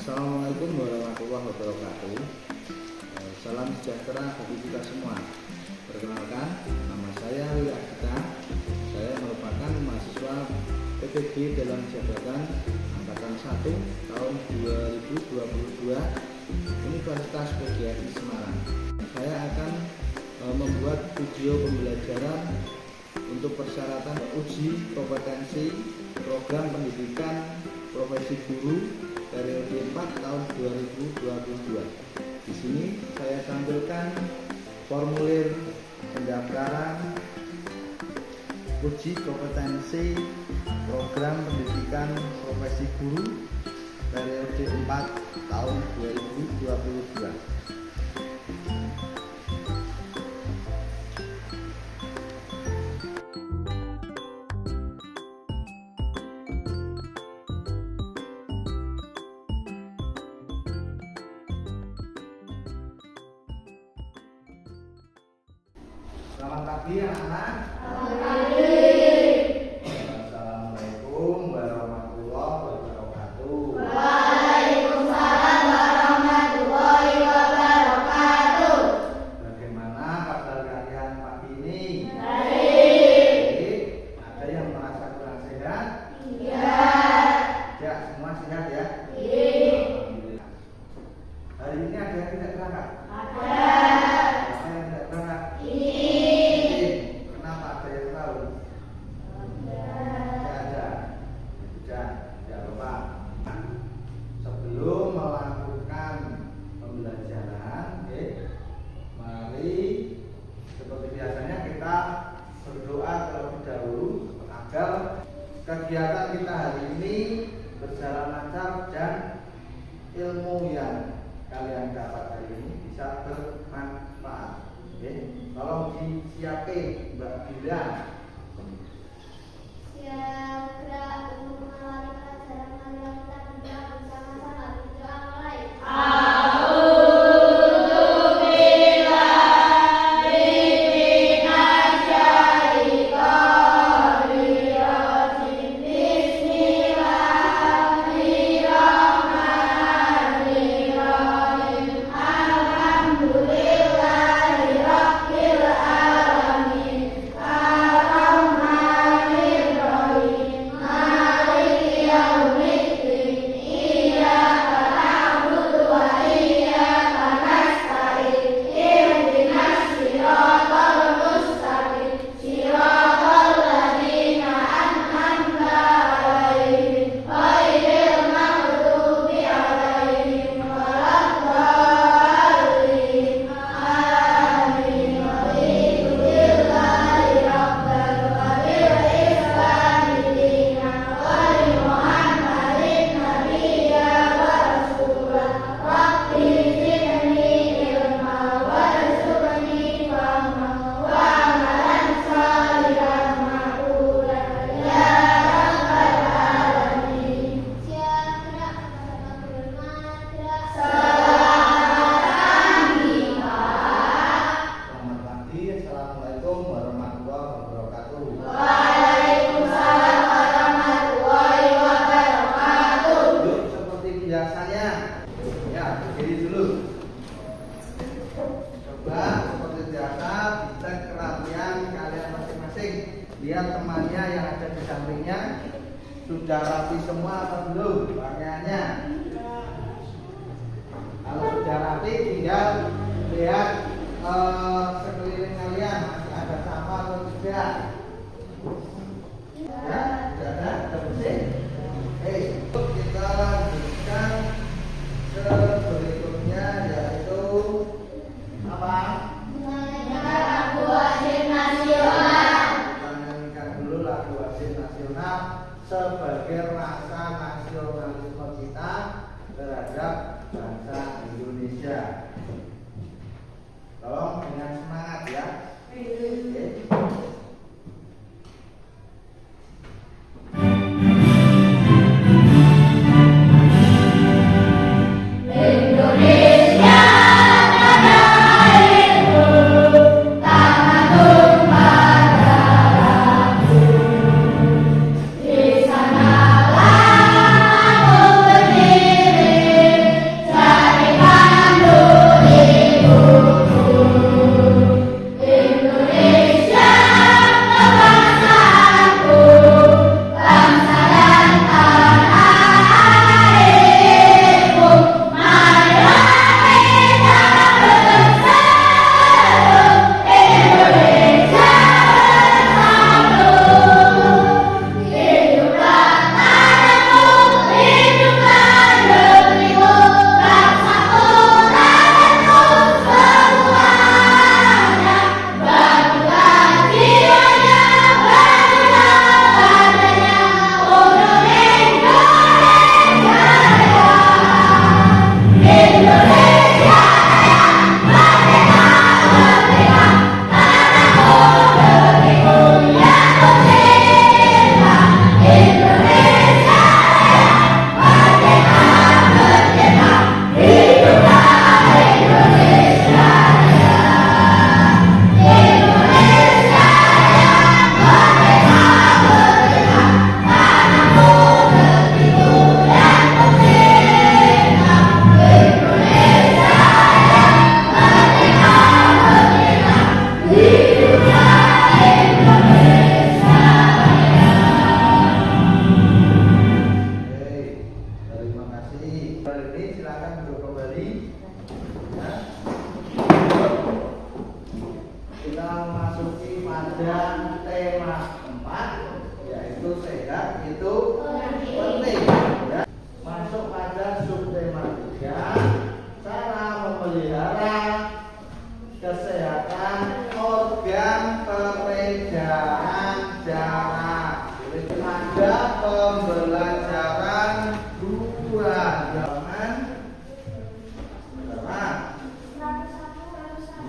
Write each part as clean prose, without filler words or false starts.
Assalamualaikum warahmatullahi wabarakatuh. Salam sejahtera bagi kita semua. Perkenalkan, nama saya Willy Ardita. Saya merupakan mahasiswa PPG dalam jabatan Angkatan 1 tahun 2022 Universitas PGRI Semarang. Saya akan membuat video pembelajaran untuk persyaratan uji kompetensi program pendidikan profesi guru periode 4 tahun 2022. Di sini saya tampilkan formulir pendaftaran uji kompetensi program pendidikan profesi guru periode 4 tahun 2022. Selamat pagi anak-anak. Selamat pagi. Assalamualaikum warahmatullahi wabarakatuh. Waalaikumsalam warahmatullahi wabarakatuh. Bagaimana kabar kalian pagi ini? Baik. Ada yang merasa kurang sehat? Iya. Ya, semua sehat ya? Iya. Alhamdulillah. Hari ini ada yang tidak berangkat? Ada. Siapa yang tidak berangkat? Ini. Kenapa? Ada yang tahu? Tidak ada. Tidak apa-apa. Sebelum melakukan pembelajaran, mari seperti biasanya kita berdoa terlebih dahulu agar kegiatan kita hari ini berjalan lancar dan ilmu yang kalian dapat hari ini bisa bermanfaat. Tolong disiapin Mbak Bila. Siap gerak untuk mengawali pelajaran marilah kita berdoa bersama-sama. Berdoa mulai. Selamat pagi. Assalamualaikum warahmatullahi wabarakatuh. Waalaikumsalam warahmatullahi wabarakatuh. Yuk, seperti biasanya. Ya, berdiri dulu. Coba seperti biasa dicek kerapian kalian masing-masing. Lihat temannya yang ada di sampingnya sudah rapi semua apa belum pakaiannya. Kalau sudah rapi tinggal lihat sekeliling kalian masih ada sampah atau tidak. Ya, sudah ada, sudah bersih. Kita lanjutkan berikutnya yaitu apa? Lagu wajib nasional. Kita nyanyikan dulu lagu wajib nasional sebagai rasa nasionalisme kita terhadap bangsa Indonesia. Tolong dengan semangat ya. Oke. Ini silakan duduk kembali. Ya. Kita memasuki pada tema 4, yaitu sehat itu penting. Ya. Masuk pada subtema 3, cara memelihara kesehatan organ peredaran darah. Ada pembelajaran 2 halaman berapa?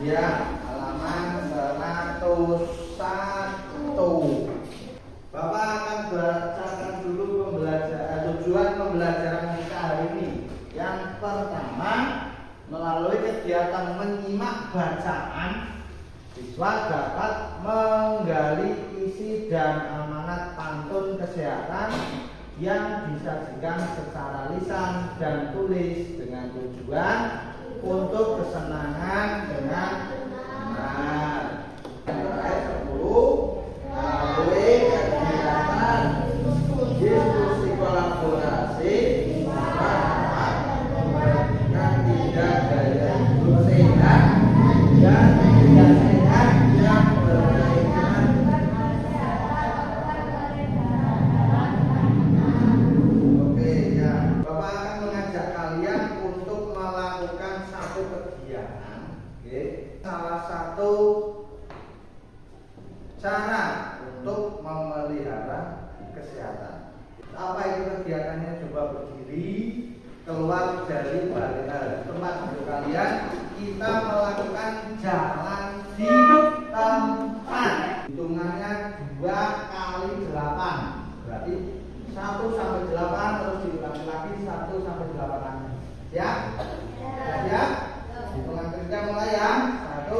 Ya, halaman 101. Bapak akan bacakan dulu tujuan pembelajaran kita hari ini. Yang pertama, melalui kegiatan menyimak bacaan, siswa dapat menggali isi dan amanat pantun kesehatan yang disajikan secara lisan dan tulis dengan tujuan untuk kesenangan dengan benar. Yang terakhir 10, melalui kegiatan diskusi kolaborasi yang tidak gaya hidup sehat dan tidak sehat yang berkaitan. Oke ya, Bapak akan mengajak kalian untuk melakukan satu kegiatan. Oke, salah satu cara untuk memelihara kesehatan. Apa itu kegiatannya? Coba berdiri, keluar dari tempat duduk kalian. Kita melakukan jalan di tempat. Hitungannya 2 kali 8. Berarti 1 sampai 8 terus diulangi lagi 1 sampai 8 kali. Siap? Siap? Hitungan ketiga mulai ya. 1,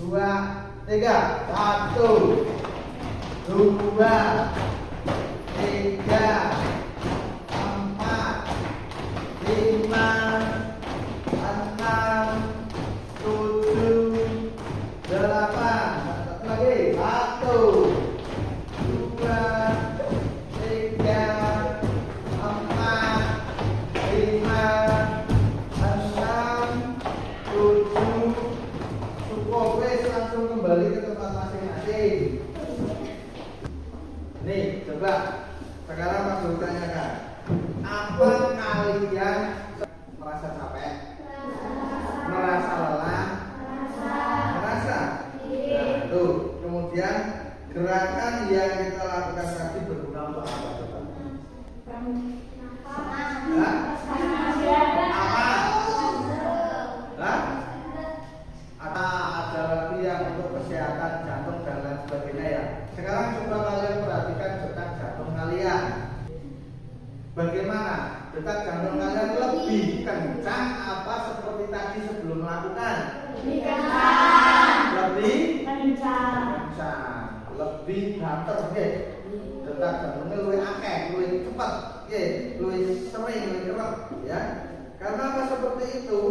2, 3. 1, 2, 3, 4, 5, 6, 7, 8. Satu lagi. 1, 2, 3, 4, 5, 6, 7. Cukup, wes langsung kembali ke tempat masing-masing. Nih, coba sekarang Pak Guru tanyakan, apa kalian merasa capek? Merasa lelah? Merasa? Nah, tuh. Kemudian gerakan yang kita lakukan tadi berguna untuk apa coba? Hah? Apa? Hah? Ada lagi yang untuk kesehatan jantung dan lain sebagainya ya. Sekarang coba kalian perhatikan detak jantung kalian. Bagaimana? Detak jantung kalian lebih kencang apa seperti tadi sebelum melakukan? Lebih kencang. Lebih kencang. Lebih banter, nggih. Detak jantungnya lebih akeh, lebih cepat, nggih, lebih sering, lebih cepat, ya. Karena apa seperti itu?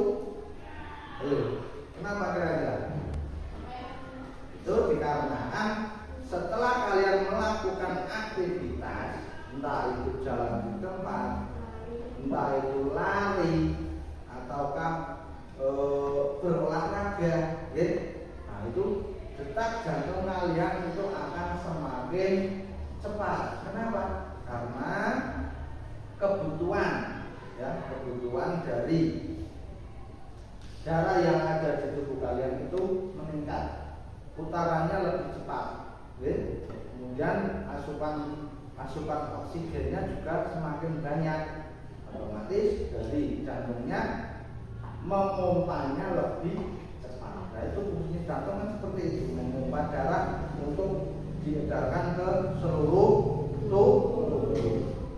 Kenapa kira-kira? Itu dikarenakan setelah kalian melakukan aktivitas, entah itu jalan di tempat, entah itu lari, ataukah berolahraga, ya. Nah itu detak jantung kalian itu akan semakin cepat. Kenapa? Karena kebutuhan, ya, kebutuhan dari darah yang ada di tubuh kalian itu meningkat, putarannya lebih cepat, ya. Kemudian asupan oksigennya juga semakin banyak, otomatis dari jantungnya memompanya lebih cepat. Nah itu fungsi jantung kan seperti itu, memompa darah untuk diedarkan ke seluruh tubuh.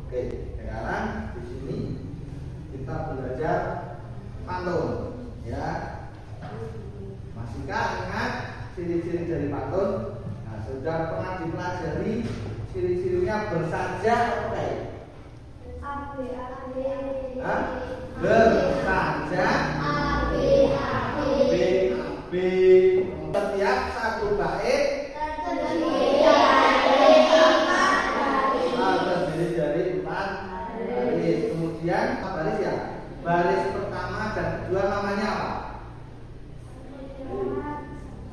Oke, sekarang di sini kita belajar pantun, ya. Masihkah ingat ciri-ciri dari pantun? Nah, sudah pernah dipelajari ciri-cirinya bersaja, oke? Bersaja, B. Setiap satu bait terdiri dari 4 baris. Kemudian baris ya. baris pertama dan kedua namanya apa?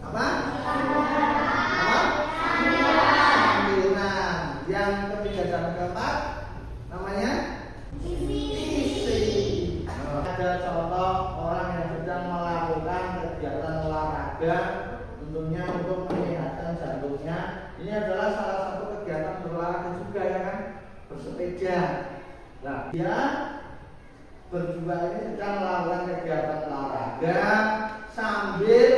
Apa? Sambiran. Yang ketiga dan keempat namanya isi. Ada contoh orang yang sedang melakukan kegiatan olahraga, tentunya untuk menyehatkan jantungnya. Ini adalah salah satu kegiatan berolahraga juga, ya kan? Bersepeda. Nah, dia berdua ini sedang melakukan kegiatan olahraga sambil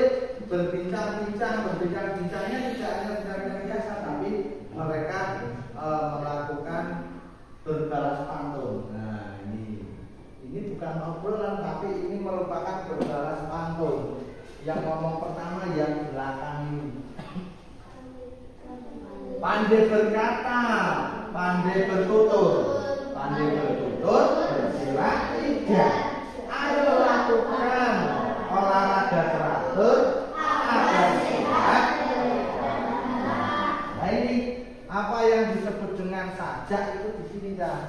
berbincang-bincangnya tidak hanya bincang biasa, tapi mereka melakukan berbalas pantun. Nah, ini bukan obrolan, tapi ini merupakan berbalas pantun. Yang ngomong pertama yang belakang ini. Pandai berkata, pandai bertutur. Pandai bertutur, bersila tiga. Ayo lakukan olahraga teratur agar sehat. Nah, ini apa yang disebut dengan sajak itu di sini dah.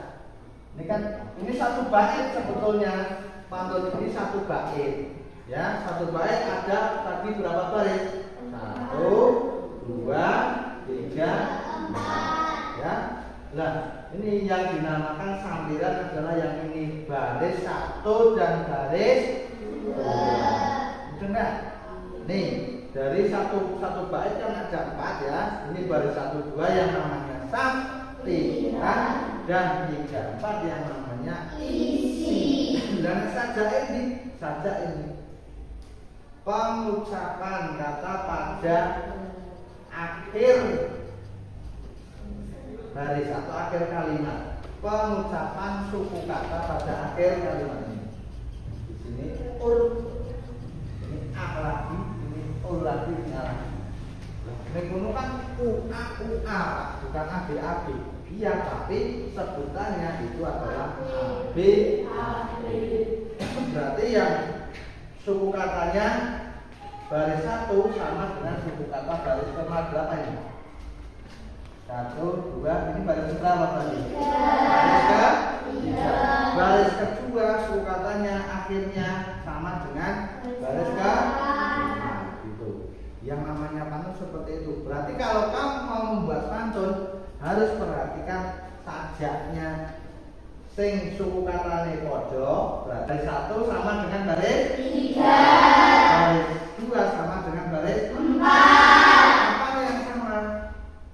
Ini kan ini satu bait sebetulnya. Pantun ini satu bait. Ya, satu bait ada tadi berapa baris? 1, 2, 3, 4. Ya. Nah, ini yang dinamakan sambiran adalah yang ini, baris 1 dan baris 2. Dengar. Nih, dari satu bait kan ada 4 ya. Ini baris 1, 2 yang namanya sambiran dan 3, 4 yang namanya isi. Dan saja ini pengucapan kata pada akhir baris atau akhir kalimat. Pengucapan suku kata pada akhir kalimat ini. Di sini ul, ini a lagi, ini ul lagi, ini a lagi. Ini kuno kan ua, bukan ab. Iya, tapi sebutannya itu adalah ab. Berarti yang suku katanya baris 1 sama dengan suku kata baris ke-8 ini. 1, 2, ini baris berapa tadi? Baris ke-3. Baris kedua suku katanya akhirnya sama dengan baris ke-5 gitu. Yang namanya pantun seperti itu. Berarti kalau kamu mau membuat pantun harus perhatikan sajaknya. Sing suku katane padha, baris 1 sama dengan baris 3. Baris 2 sama dengan baris 4. Apa yang sama?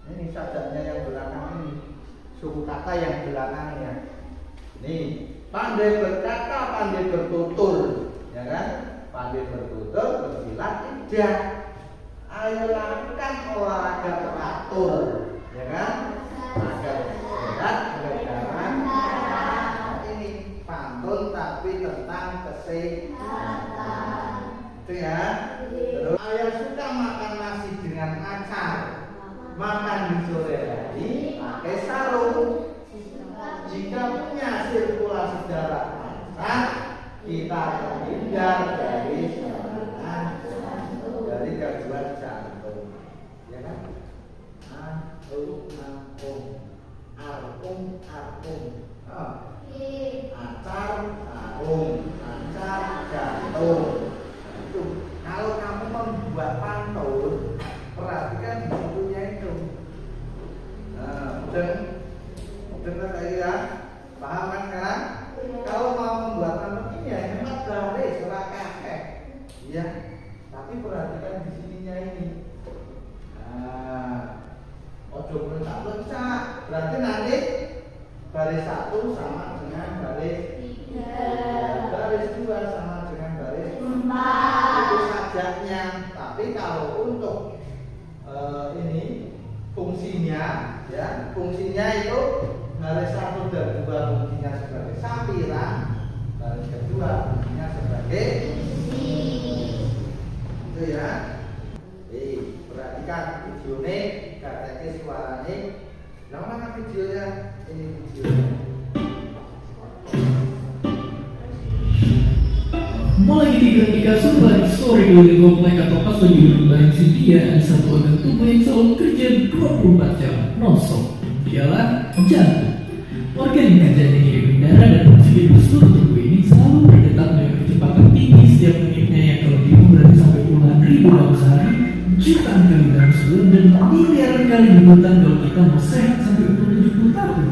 Ini sajaknya yang belakang ini. Suku kata yang belakangnya. Nih, pandai berkata, pandai bertutur, ya kan? Pandai bertutur, bersila tidak. Ayo lakukan olahraga teratur, ya kan? Agar sehat, berjalan. Pantun tapi tentang kesehatan. Itu ya. Terus ayah suka makan nasi dengan acar, makan di sore hari pakai sarung. Jika punya sirkulasi darah lancar, kita terhindar dari serangan dari gangguan jantung. Ya kan? Arung. Acar, sarung, lancar, jantung. Itu kalau kamu membuat pantun, perhatikan bukunya itu. Dengar lagi ya, paham kan sekarang? Kalau mau membuat pantun ini ya hemat baris, ora kakek. Iya, tapi perhatikan di sininya ini. Ojo pencak-pencak, berarti nanti baris 1 sama dengan baris 3, baris 2 sama dengan baris 4. Itu sajaknya. Tapi kalau untuk ini fungsinya, ya fungsinya itu baris 1 dan 2 fungsinya sebagai sambiran, baris kedua fungsinya sebagai isi. Itu ya. Perhatikan video ini, katanya suara ini. Nah, mana videonya? Ini videonya. Mulai digantikan sebulan sore dari komplek atau pas menyuruh barang sedia ada satu organ tubuh yang selalu kerja 24 jam non-stop. Dialah jantung. Organ yang kerjanya mengirim darah dan oksigen ke seluruh tubuh ini selalu jutaan kali dalam sebulan dan miliaran kali di hutan kalau kita mau sehat sampai umur 70 tahun.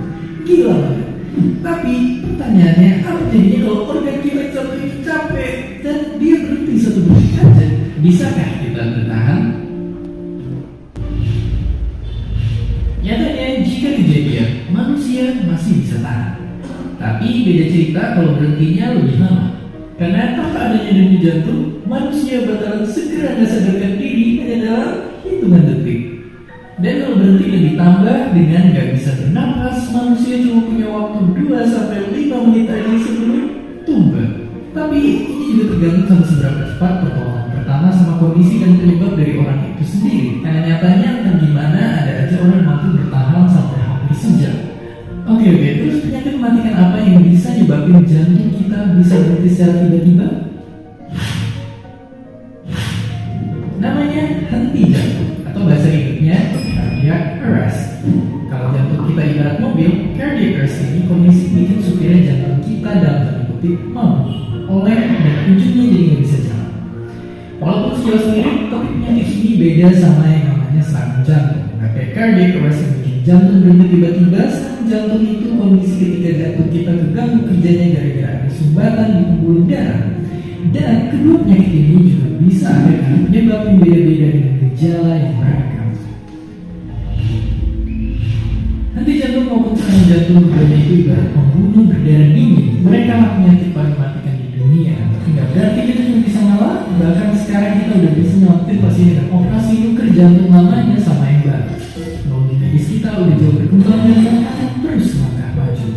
Gila banget. Tapi pertanyaannya, apa jadinya kalau organ kita satu ini capek dan dia berhenti satu detik aja? Bisakah kita bertahan? Nyatanya jika kejadian, manusia masih bisa tahan. Tapi beda cerita kalau berhentinya lebih lama. Karena tanpa adanya denyut jantung, manusia bakalan segera gak sadarkan diri hanya dalam hitungan detik. Dan kalau berhenti dan ditambah dengan gak bisa bernapas, manusia cuma punya waktu 2-5 menit aja sebelum tumbang. Tapi ini juga tergantung sama seberapa cepat pertolongan pertama sama kondisi dan penyebab dari orang itu sendiri. Karena nyatanya entah gimana ada aja orang yang mampu bertahan sampai hampir sejam. Oke, terus penyakit mematikan apa yang bisa nyebabin jantung kita bisa berhenti secara tiba-tiba? Namanya henti jantung, atau bahasa Inggrisnya cardiac arrest. Kalau jantung kita ibarat mobil, cardiac arrest ini kondisi bikin supirnya jantung kita dalam tanda kutip mabuk, oleh dan ujungnya jadi nggak bisa jalan. Walaupun sekilas mirip, tapi penyakit ini beda sama yang namanya serangan jantung. Kayak cardiac arrest yang bikin jantung berhenti tiba-tiba, serangan jantung itu kondisi ketika jantung kita keganggu kerjanya gara-gara ada sumbatan di pembuluh darah. Dan kedua penyakit ini juga bisa ada penyebab yang beda-beda dengan gejala yang beragam. Henti jantung maupun serangan jantung keduanya itu ibarat pembunuh berdarah dingin. Mereka lah penyakit paling mematikan di dunia. Tidak berarti kita cuma bisa ngalah, bahkan sekarang kita udah bisa nyelamatin pasien dengan operasi nuker jantung namanya sama yang baru. Teknologi medis kita udah jauh berkembang dan akan terus melangkah maju.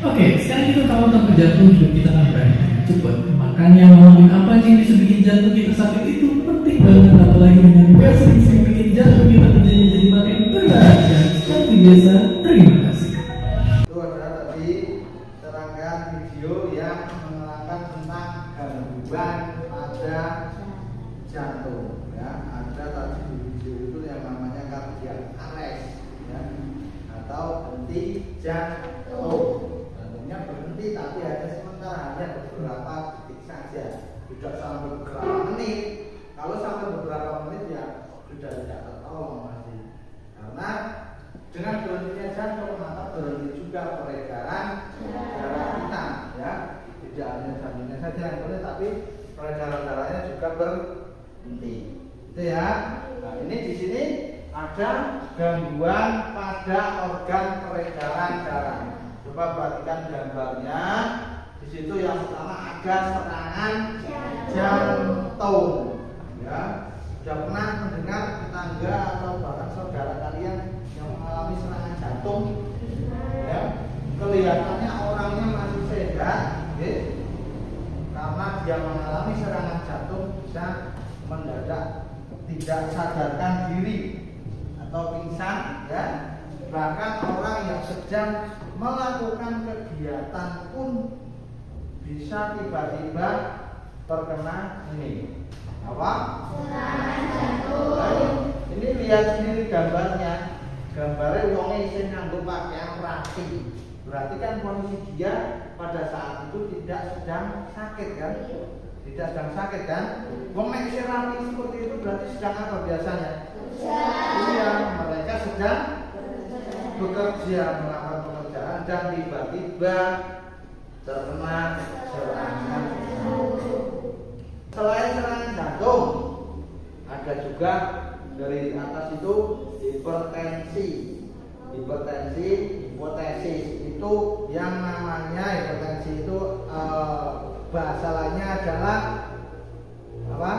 Oke, sekarang kita tahu tanpa jantung hidup kita akan berakhir cepat. Makanya ngomongin apa aja yang bisa bikin jantung kita sakit itu penting banget, apalagi dengan biasa yang bikin jantung kita kerjanya jadi makin berat. Dan seperti biasa, terima kasih. Itu adalah tadi serangkaian video yang menerangkan tentang gangguan pada jantung. Ya, ada tadi di video itu yang namanya cardiac arrest, ya, atau henti jantung. Berhenti tapi hanya sementara, hanya beberapa detik saja, tidak sampai beberapa menit. Kalau sampai beberapa menit ya sudah tidak tertolong masih, karena dengan berhentinya jantung maka berhenti juga peredaran darah kita, ya. Tidak hanya jantungnya saja yang berhenti, tapi peredaran darahnya juga berhenti. Itu ya. Nah, ini di sini ada gangguan pada organ peredaran darah. Coba perhatikan gambarnya. Di situ yang pertama ada serangan jantung. Ya, sudah pernah mendengar tetangga atau bahkan saudara kalian yang mengalami serangan jantung? Ya, kelihatannya orangnya masih sehat, ya, karena dia mengalami serangan jantung bisa mendadak tidak sadarkan diri atau pingsan, ya. Bahkan orang yang sedang melakukan kegiatan pun bisa tiba-tiba terkena ini apa? Serangan jantung. Ini lihat sendiri gambarnya. Gambarnya wongnya isih nganggo pakaian rapi. Berarti kan kondisi dia pada saat itu tidak sedang sakit kan? Tidak sedang sakit kan? Wong nek isih rapi seperti itu berarti sedang apa biasanya? Iya, mereka sedang bekerja, melakukan pekerjaan dan tiba-tiba terkena serangan jantung. Selain serangan jantung, ada juga dari atas itu hipertensi, hipotesis itu yang namanya hipertensi itu bahasa lainnya adalah apa?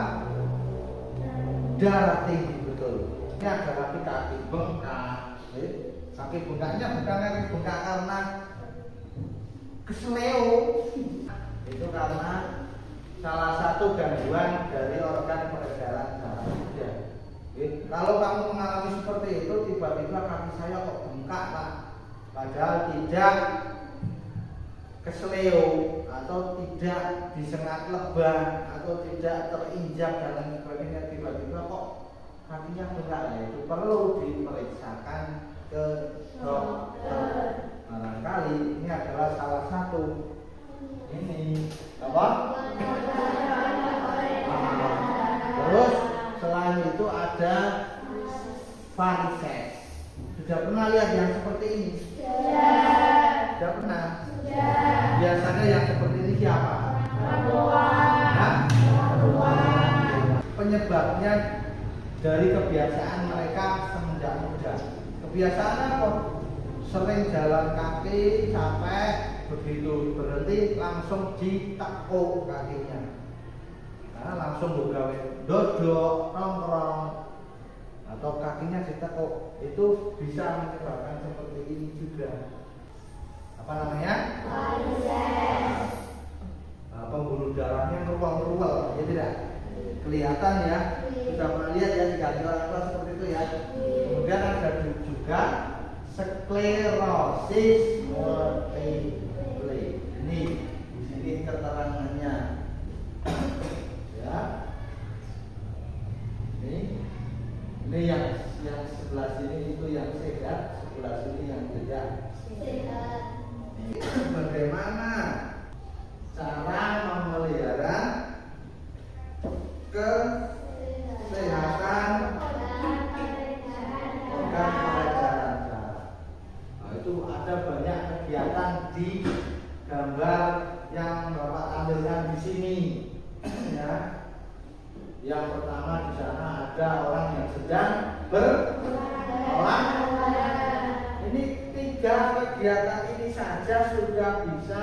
Darah tinggi, betul. Ini ada kaki bengkak. Kaki bengkaknya bukan kaki bengkak karena kesleo, itu karena salah satu gangguan dari organ peredaran darah. Kalau kamu mengalami seperti itu, tiba-tiba kaki saya kok bengkak Pak, padahal tidak kesleo atau tidak disengat lebah atau tidak terinjak dan lain sebagainya, tiba-tiba kok kakinya bengkak, ya itu perlu diperiksakan ke dokter. Barangkali ini adalah salah satu ini apa? Terus varisès. Sudah pernah lihat yang seperti ini? Sudah pernah? Biasanya yang seperti ini siapa? Penyebabnya dari kebiasaan mereka semenjak muda. Kebiasaan apa? Sering jalan kaki, capek, begitu berhenti langsung ditekuk kakinya. Nah, langsung begawe dodok, nongkrong, atau kakinya ditekuk. Itu bisa menyebabkan seperti ini juga. Apa namanya? Nah, pembuluh darahnya ngerual-ngerual, ya tidak? Kelihatan ya, sudah pernah lihat ya di gejala seperti itu ya. Kemudian ada juga sklerosis multiple. Ini di sini keterangannya. Ya. Ini yang sebelah sini itu yang sehat, sebelah sini yang tidak sehat. Bagaimana cara memelihara kesehatan organ peredaran darah? Nah, itu ada banyak kegiatan di gambar yang Bapak tampilkan di sini. Ya. Yang pertama di sana ada orang yang sedang berolahraga. Ini 3 kegiatan ini saja sudah bisa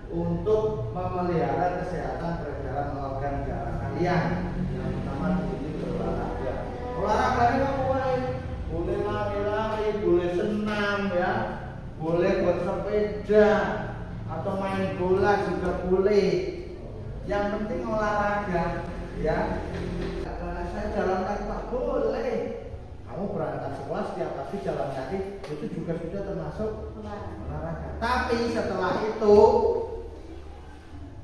untuk memelihara kesehatan peredaran organ darah kalian. Yang pertama di sini berolahraga. Olahraganya boleh lari-lari, boleh senam ya, boleh bersepeda atau main bola juga boleh. Yang penting olahraga ya. Saya jalan kaki Pak, boleh. Kamu berangkat sekolah setiap pagi jalan kaki itu juga sudah termasuk olahraga. Tapi setelah itu,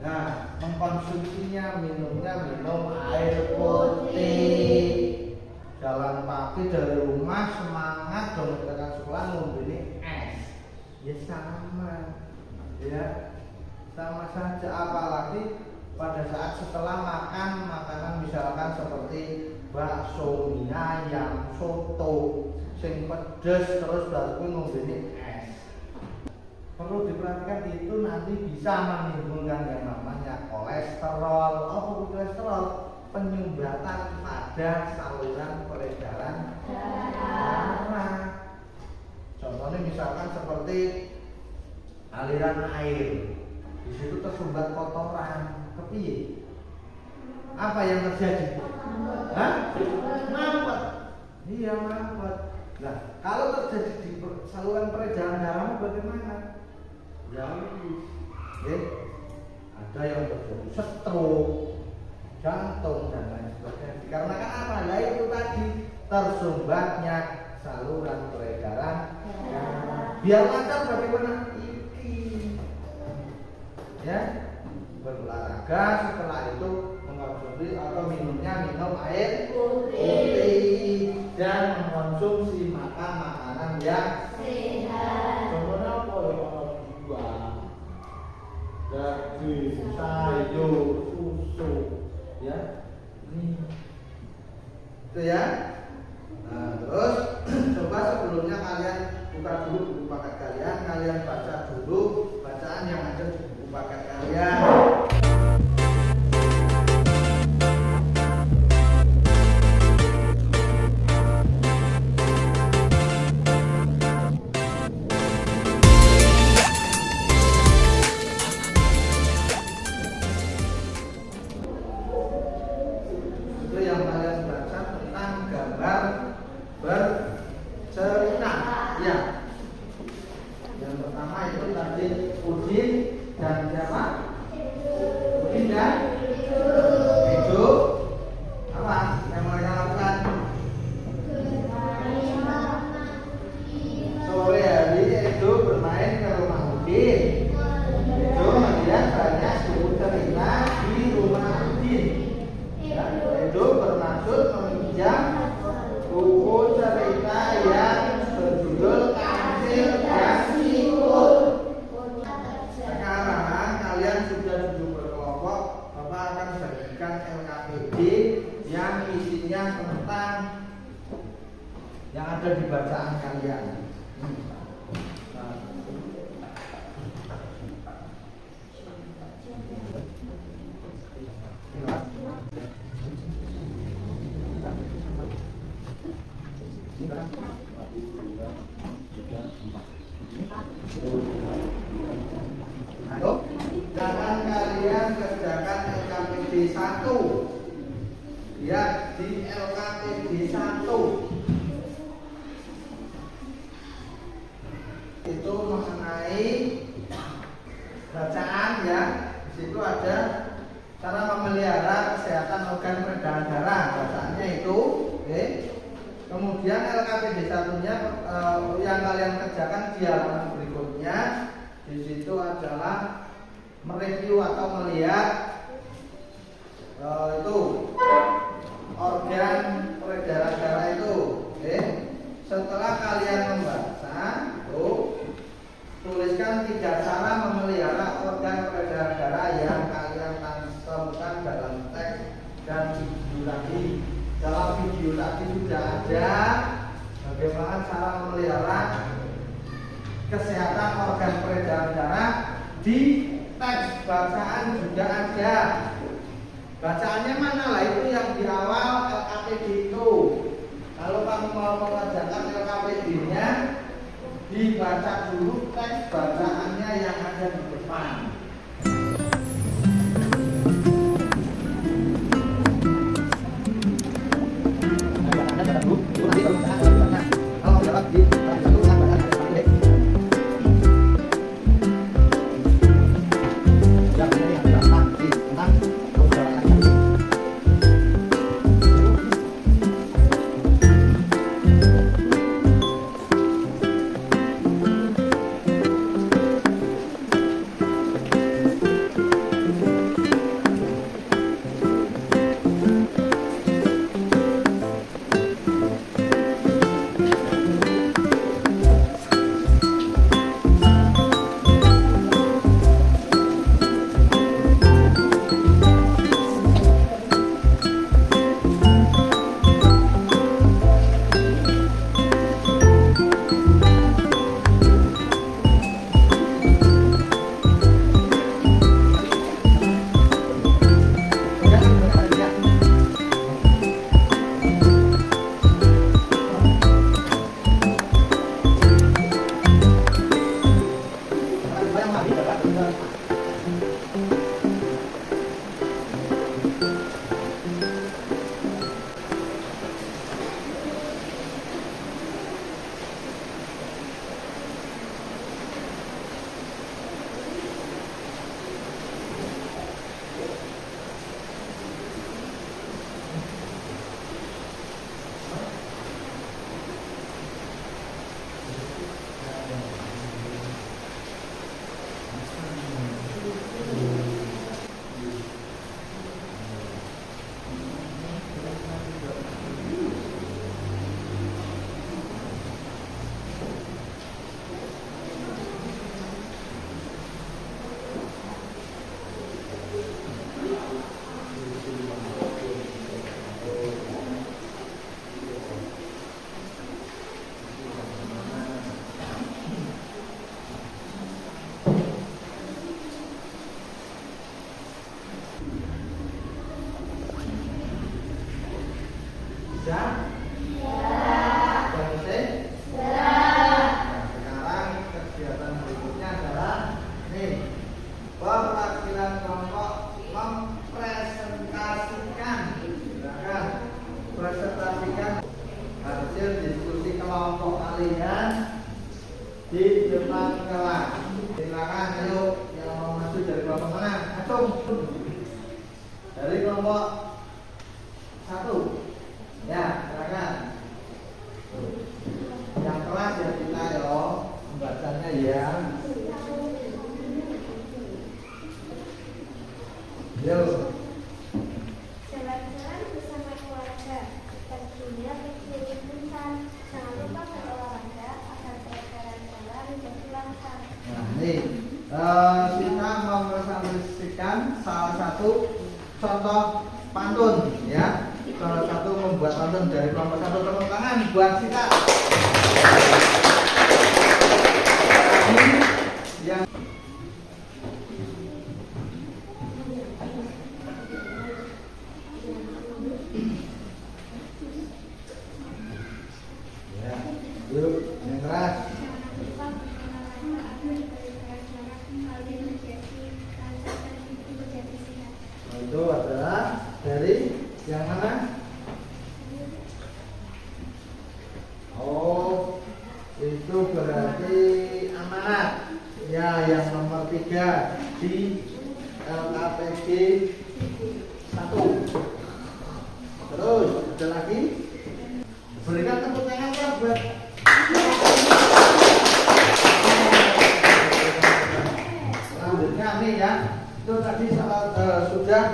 nah, mengkonsumsinya, minum air putih. Jalan pagi dari rumah semangat dong berangkat sekolah ngombe es. Ya sama, ya sama saja. Apalagi pada saat setelah makan makanan misalkan seperti bakso, mie ayam, soto, sing pedes terus baru ngombe es. Perlu diperhatikan itu nanti bisa menimbulkan yang namanya kolesterol. Apa itu kolesterol? Penyumbatan pada saluran peredaran darah. Contohnya misalkan seperti aliran air, di situ tersumbat kotoran. Kepiye? Apa yang terjadi? Mampet. Iya, mampet. Nah, kalau terjadi di saluran peredaran darahmu bagaimana? Ya, ada yang terjadi stroke, jantung dan lain sebagainya. Dikarenakan apa? Ya itu tadi tersumbatnya saluran peredaran darah. Biar lancar bagaimana? Ya, berolahraga, setelah itu mengkonsumsi atau minum air putih dan mengkonsumsi makanan yang sehat. Contohnya apa ya? Buah, daging, sayur, susu, ya. Ini itu ya. Nah, terus coba sebelumnya kalian buka dulu buku paket kalian baca dulu bacaan yang ada di buku paket kalian. Itu yang kalian baca tentang gambar bercerita. Ya. Yang pertama itu tadi Udin dan siapa? Udin dan Edo. Apa yang mereka lakukan? Sore hari Edo bermain ke rumah Udin. Edo melihat banyak buku cerita di rumah Udin. Ya, Edo bermaksud meminjam buku cerita yang berjudul Kancil dan Siput. Sekarang kalian sudah duduk berkelompok. Bapak akan bagikan LKPD yang isinya tentang yang ada di bacaan kalian. Ayo, jangan kalian kerjakan LKPD 1. Lihat di LKPD 1 itu mengenai bacaan ya. Di situ ada cara memelihara kesehatan organ peredaran darah, bacaannya itu. Oke. Kemudian LKPD 1-nya yang kalian kerjakan di halaman berikutnya. Di situ adalah mereview atau melihat itu organ peredaran darah itu. Oke. Setelah kalian membaca, tuliskan 3 cara memelihara organ peredaran darah yang kalian temukan dalam teks dan video tadi. Dalam video tadi sudah ada bagaimana cara memelihara kesehatan organ peredaran darah. Di teks bacaan juga ada. Bacaannya mana lah, itu yang di awal LKPD itu. Kalau kamu mau mengerjakan LKPD-nya, dibaca dulu teks bacaannya yang ada di depan. Sudah? Sudah selesai? Nah, sekarang kegiatan berikutnya adalah ini, perwakilan kelompok mempresentasikan, silakan presentasikan hasil diskusi kelompok kalian di depan kelas. Silakan, ayo yang mau maju dari kelompok mana? Acung dari kelompok 1. Ya, silakan. Yang kelas ya kita yo, membacanya ya. Yo. Jalan-jalan bersama keluarga, tentunya pikirin bentar. Jangan lupa berolahraga agar peredaran darah menjadi lancar. Nah, ini kita mempresentasikan salah satu contoh pantun ya. salah satu membuat pantun dari kelompok 1. Tepuk tangan buat Sita. Yang ya, yuk, yang keras. Itu adalah dari yang mana? Oh, itu berarti amanat. Ya, yang nomor 3 di LKPG 1. Terus ada lagi. Berikan tepuk tangan ya buat. Selanjutnya nih ya, itu tadi sudah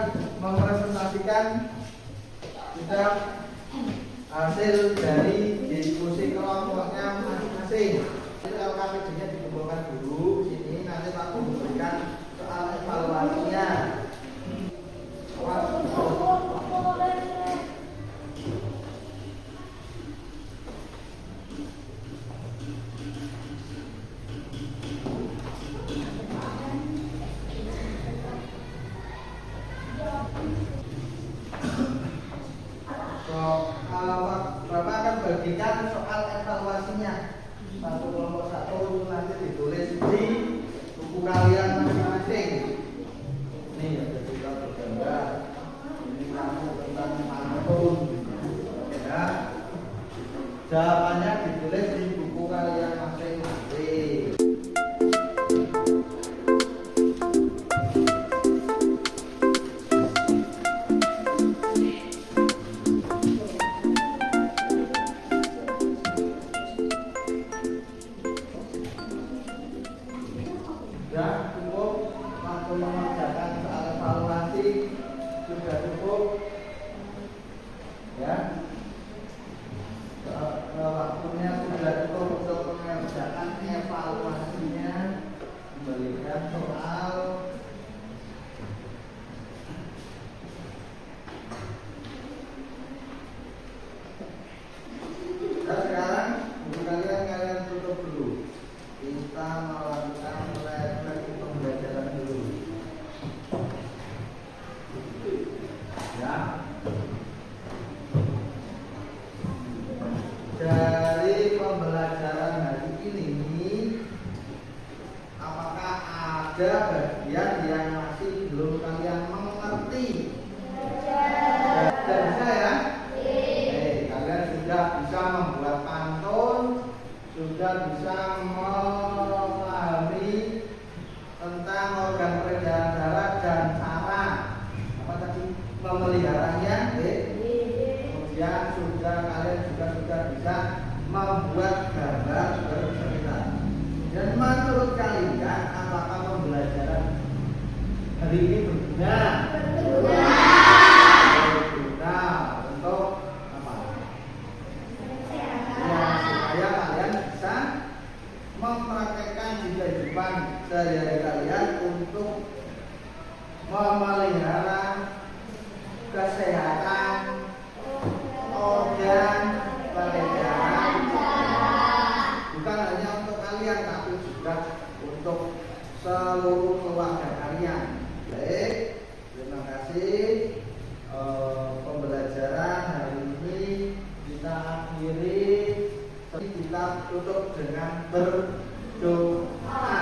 merepresentasikan sudah hasil dari diskusi kelompoknya masing-masing. LKPG-nya dikumpulkan dulu sini, nanti Pak memberikan soal evaluasinya. Bapak akan bagikan soal evaluasinya. Satu kelompok 1 nanti ditulis di buku kalian masing-masing. Ini ada juga bergambar. Ini kamu tentang pantun. Ya. Jawabannya ditulis di buku kalian masing-masing. Ya, cukup waktu mengerjakan soal evaluasi sudah cukup ya. Waktunya sudah cukup untuk mengerjakan evaluasinya, memberikan soal. Dan sekarang untuk kalian tutup dulu. Kita melakukan pembelajaran dulu. Ya. Dari pembelajaran hari ini, apakah ada bagian yang masih belum kalian mengerti? Sudah bisa ya? Kalian sudah bisa membuat pantun, sudah bisa memahami tentang organ peredaran darah dan cara apa tadi memeliharanya. Kemudian kalian juga sudah bisa membuat gambar bercerita. Dan menurut kalian apakah pembelajaran hari ini berguna? Berguna untuk apa? Ya, supaya kalian bisa mempraktekkan di kehidupan sehari-hari kalian untuk memelihara kesehatan organ peredaran, bukan hanya untuk kalian tapi juga untuk seluruh keluarga kalian. Baik, terima kasih. Pembelajaran hari ini kita akhiri. Kita tutup dengan berdoa.